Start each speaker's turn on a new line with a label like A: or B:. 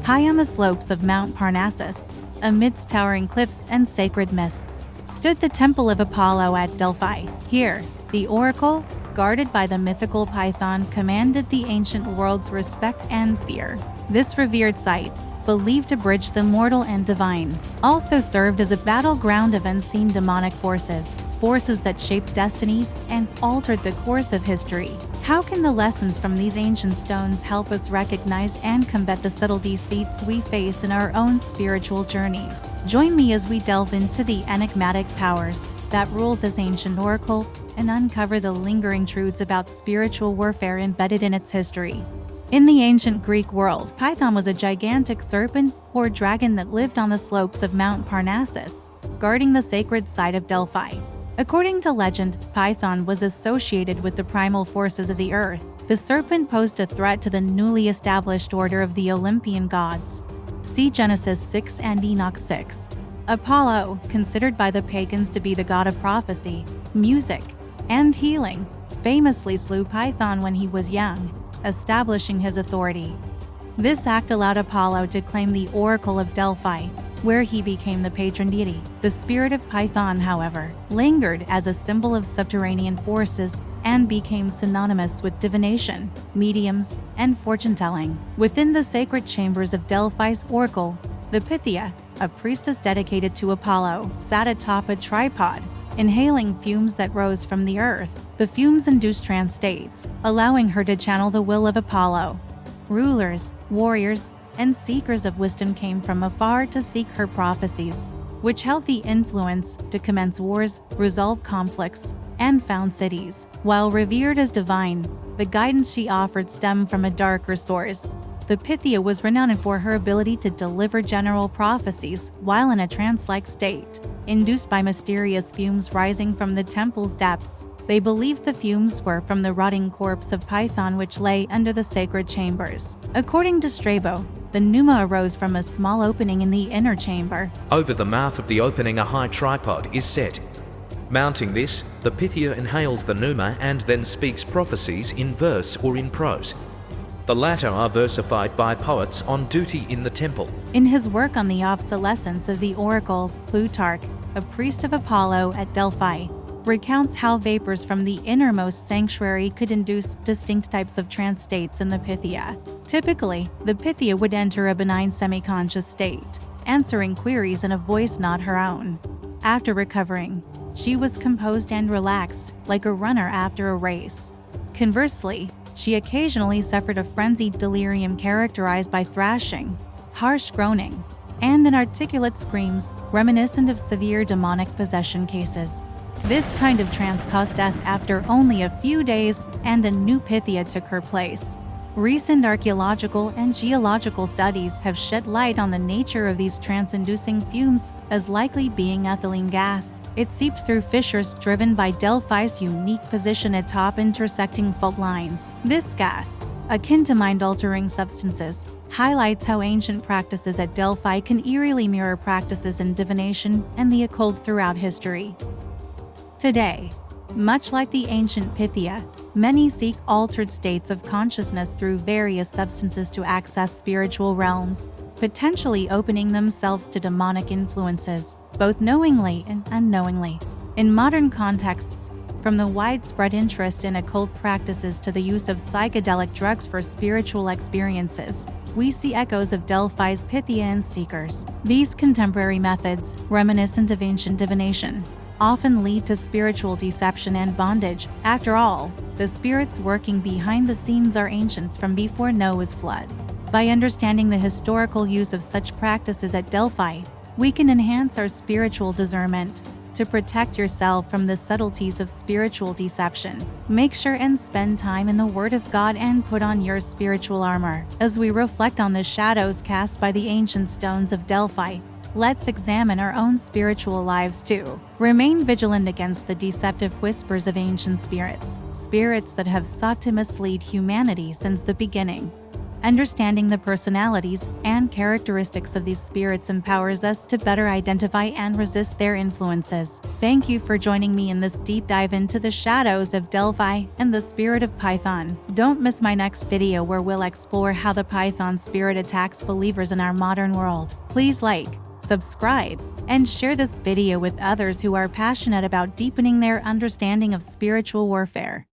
A: High on the slopes of Mount Parnassus, amidst towering cliffs and sacred mists, stood the Temple of Apollo at Delphi. Here, the oracle, guarded by the mythical Python, commanded the ancient world's respect and fear. This revered site, believed to bridge the mortal and divine, also served as a battleground of unseen demonic forces that shaped destinies and altered the course of history. How can the lessons from these ancient stones help us recognize and combat the subtle deceits we face in our own spiritual journeys? Join me as we delve into the enigmatic powers that ruled this ancient oracle and uncover the lingering truths about spiritual warfare embedded in its history. In the ancient Greek world, Python was a gigantic serpent or dragon that lived on the slopes of Mount Parnassus, guarding the sacred site of Delphi. According to legend, Python was associated with the primal forces of the earth. The serpent posed a threat to the newly established order of the Olympian gods. See Genesis 6 and Enoch 6. Apollo, considered by the pagans to be the god of prophecy, music, and healing, famously slew Python when he was young, establishing his authority. This act allowed Apollo to claim the Oracle of Delphi, where he became the patron deity. The spirit of Python, however, lingered as a symbol of subterranean forces and became synonymous with divination, mediums, and fortune-telling. Within the sacred chambers of Delphi's oracle, the Pythia, a priestess dedicated to Apollo, sat atop a tripod, inhaling fumes that rose from the earth. The fumes induced trance states, allowing her to channel the will of Apollo. Rulers, warriors, and seekers of wisdom came from afar to seek her prophecies, which held the influence to commence wars, resolve conflicts, and found cities. While revered as divine, the guidance she offered stemmed from a darker source. The Pythia was renowned for her ability to deliver general prophecies while in a trance-like state, induced by mysterious fumes rising from the temple's depths. They believed the fumes were from the rotting corpse of Python which lay under the sacred chambers. According to Strabo, the Pneuma arose from a small opening in the inner chamber.
B: Over the mouth of the opening a high tripod is set. Mounting this, the Pythia inhales the Pneuma and then speaks prophecies in verse or in prose. The latter are versified by poets on duty in the temple.
A: In his work on the obsolescence of the oracles, Plutarch, a priest of Apollo at Delphi, recounts how vapors from the innermost sanctuary could induce distinct types of trance states in the Pythia. Typically, the Pythia would enter a benign semi-conscious state, answering queries in a voice not her own. After recovering, she was composed and relaxed, like a runner after a race. Conversely, she occasionally suffered a frenzied delirium characterized by thrashing, harsh groaning, and inarticulate screams reminiscent of severe demonic possession cases. This kind of trance caused death after only a few days, and a new Pythia took her place. Recent archaeological and geological studies have shed light on the nature of these trance-inducing fumes as likely being ethylene gas. It seeped through fissures driven by Delphi's unique position atop intersecting fault lines. This gas, akin to mind-altering substances, highlights how ancient practices at Delphi can eerily mirror practices in divination and the occult throughout history. Today, much like the ancient Pythia, many seek altered states of consciousness through various substances to access spiritual realms, potentially opening themselves to demonic influences, both knowingly and unknowingly. In modern contexts, from the widespread interest in occult practices to the use of psychedelic drugs for spiritual experiences, we see echoes of Delphi's Pythian seekers. These contemporary methods, reminiscent of ancient divination, often lead to spiritual deception and bondage. After all, the spirits working behind the scenes are ancients from before Noah's flood. By understanding the historical use of such practices at Delphi, we can enhance our spiritual discernment. To protect yourself from the subtleties of spiritual deception, make sure and spend time in the Word of God and put on your spiritual armor. As we reflect on the shadows cast by the ancient stones of Delphi, let's examine our own spiritual lives too. Remain vigilant against the deceptive whispers of ancient spirits that have sought to mislead humanity since the beginning. Understanding the personalities and characteristics of these spirits empowers us to better identify and resist their influences. Thank you for joining me in this deep dive into the shadows of Delphi and the spirit of Python. Don't miss my next video where we'll explore how the Python spirit attacks believers in our modern world. Please like, subscribe, and share this video with others who are passionate about deepening their understanding of spiritual warfare.